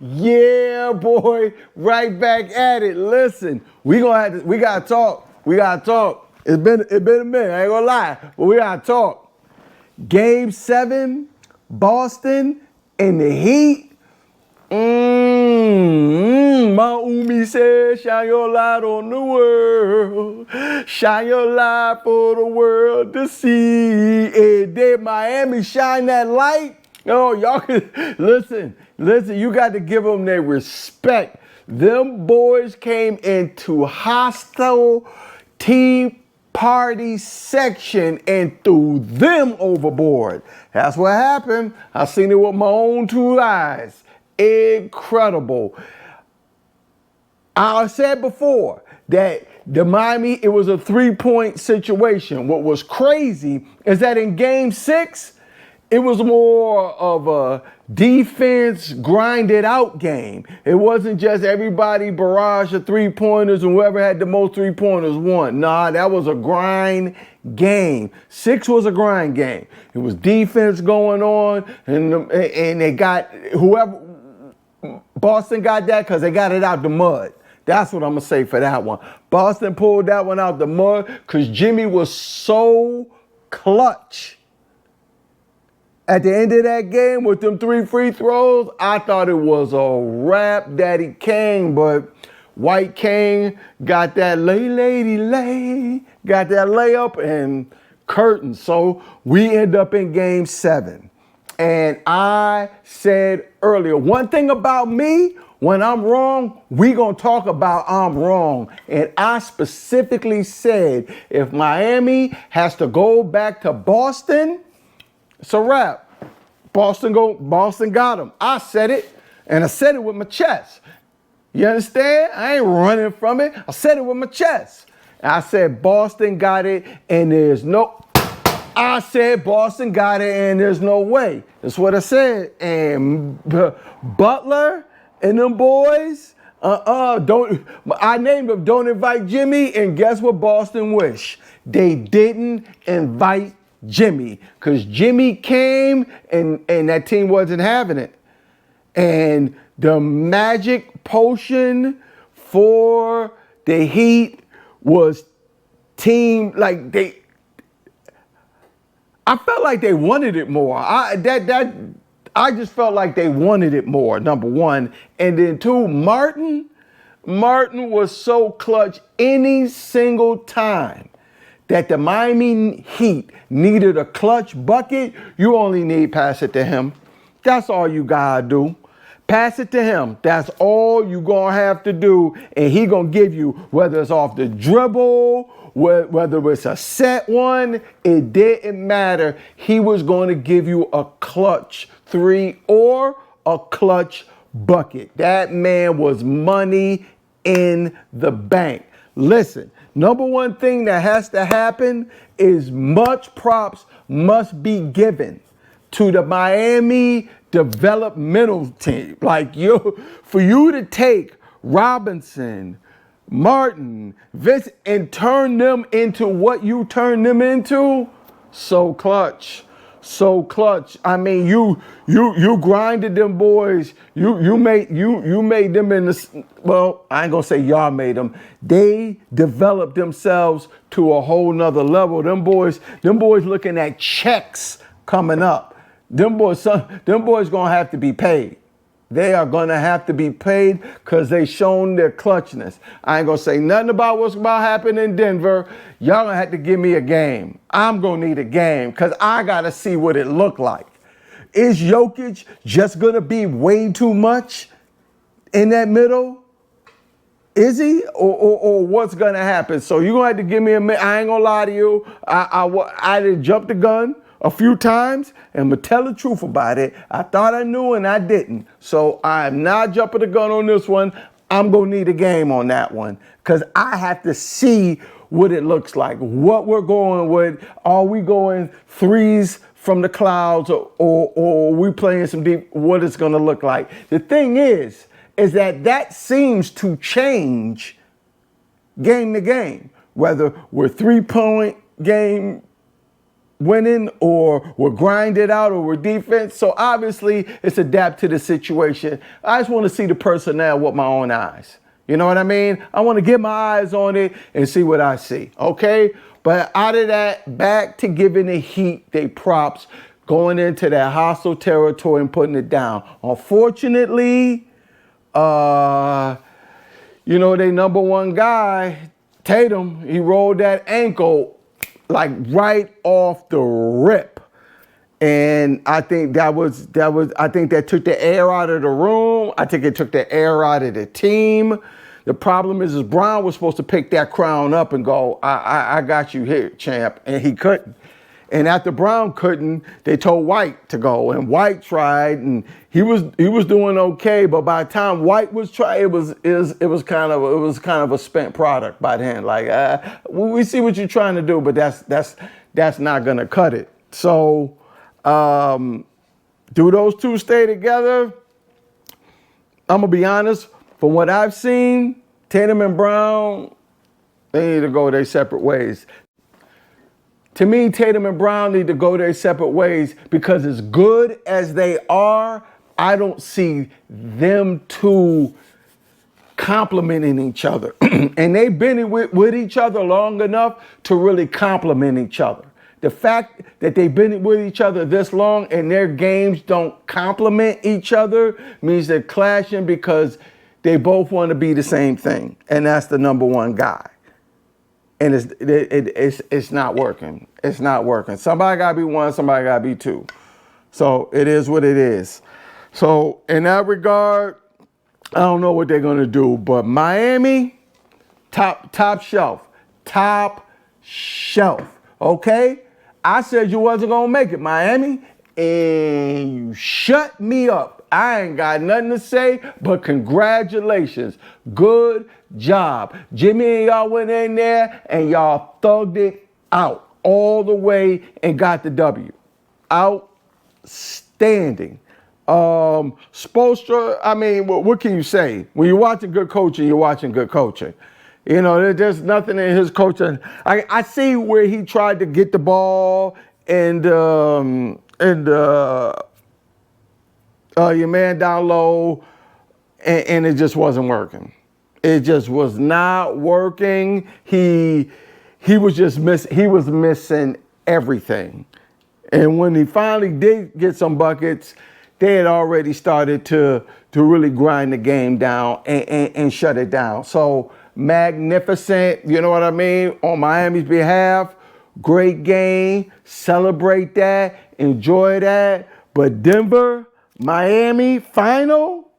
Yeah, boy, right back at it. Listen, we gotta talk. We gotta talk. It's been a minute. I ain't gonna lie, but we gotta talk. Game 7, Boston and the Heat. My Umi said, shine your light on the world. Shine your light for the world to see. And did Miami shine that light? Oh, y'all can listen, you got to give them their respect. Them boys came into hostile Tea Party section and threw them overboard. That's what happened. I seen it with my own 2 eyes. Incredible. I said before that the Miami, it was a 3-point situation. What was crazy is that in game 6, it was more of a defense grinded out game. It wasn't just everybody barrage of 3-pointers and whoever had the most 3-pointers won. Nah, that was a grind game. 6 was a grind game. It was defense going on, and they got whoever. Boston got that because they got it out the mud. That's what I'm going to say for that one. Boston pulled that one out the mud because Jimmy was so clutch. At the end of that game with them 3 free throws, I thought it was a wrap, Daddy Kane, but White Kane got that got that layup and curtain. So we end up in game 7. And I said earlier, one thing about me, when I'm wrong, we gonna talk about I'm wrong. And I specifically said, if Miami has to go back to Boston, it's a wrap. Boston got them. I said it, and I said it with my chest. You understand? I ain't running from it. I said it with my chest. I said Boston got it, and I said Boston got it, and there's no way. That's what I said. And Butler and them boys, I named them Don't Invite Jimmy, and guess what Boston wish? They didn't invite Jimmy, because Jimmy came and that team wasn't having it. And the magic potion for the Heat was I felt like they wanted it more. I just felt like they wanted it more, number one. And then 2, Martin was so clutch any single time that the Miami Heat needed a clutch bucket. You only need pass it to him. That's all you gotta do. Pass it to him. That's all you gonna have to do. And he gonna give you, whether it's off the dribble, whether it's a set one, it didn't matter. He was going to give you a clutch 3 or a clutch bucket. That man was money in the bank. Listen, number one thing that has to happen is much props must be given to the Miami developmental team. Like for you to take Robinson, Martin, Vince, and turn them into what you turn them into, so clutch. I mean, you grinded them boys. You made them in the, well, I ain't gonna say y'all made them. They developed themselves to a whole nother level. Them boys looking at checks coming up. Them boys gonna have to be paid. They are going to have to be paid because they shown their clutchness. I ain't going to say nothing about what's about to happen in Denver. Y'all going to have to give me a game. I'm going to need a game because I got to see what it looked like. Is Jokic just going to be way too much in that middle? Is he? Or what's going to happen? So you're going to have to give me a minute. I ain't going to lie to you. I didn't jump the gun a few times, and I'm gonna tell the truth about it. I thought I knew and I didn't. So I'm not jumping the gun on this one. I'm gonna need a game on that one because I have to see what it looks like, what we're going with. Are we going threes from the clouds or we playing some deep, what it's gonna look like? The thing is that seems to change game to game, whether we're 3-point game winning or we're grinded out or we're defense. So obviously it's adapt to the situation. I just want to see the personnel with my own eyes. You know what I mean? I want to get my eyes on it and see what I see. Okay? But out of that, back to giving the Heat they props, going into that hostile territory and putting it down. Unfortunately, their number one guy, Tatum, he rolled that ankle like right off the rip. And I think that took the air out of the room. I think it took the air out of the team. The problem is Brown was supposed to pick that crown up and go, I got you here, champ. And he couldn't. And after Brown couldn't, they told White to go. And White tried, and he was doing okay. But by the time White was trying, it was kind of a spent product by then. Like, we see what you're trying to do, but that's not gonna cut it. So, do those two stay together? I'm gonna be honest. From what I've seen, Tatum and Brown, they need to go their separate ways. To me, Tatum and Brown need to go their separate ways because as good as they are, I don't see them two complementing each other. And they've been with each other long enough to really complement each other. The fact that they've been with each other this long and their games don't complement each other means they're clashing because they both want to be the same thing. And that's the number one guy. And it's not working. It's not working. Somebody got to be one, somebody got to be two. So it is what it is. So in that regard, I don't know what they're going to do. But Miami, top shelf. Top shelf. Okay? I said you wasn't going to make it, Miami. And you shut me up. I ain't got nothing to say, but congratulations. Good job. Jimmy and y'all went in there and y'all thugged it out all the way and got the W. Outstanding. Spoelstra, I mean, what can you say? When you're watching good coaching, you're watching good coaching. You know, there's nothing in his coaching. I see where he tried to get the ball and your man down low, and it just wasn't working. It just was not working. He was just missing everything. And when he finally did get some buckets, they had already started to really grind the game down and shut it down. So magnificent, you know what I mean? On Miami's behalf, great game. Celebrate that. Enjoy that. But Denver, Miami final?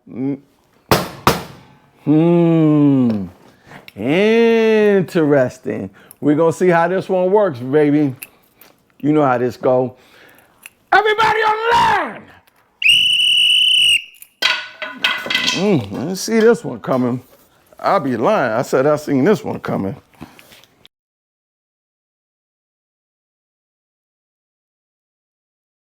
Interesting. We're going to see how this one works, baby. You know how this go. Everybody on the line! I didn't see this one coming. I'll be lying. I said I seen this one coming.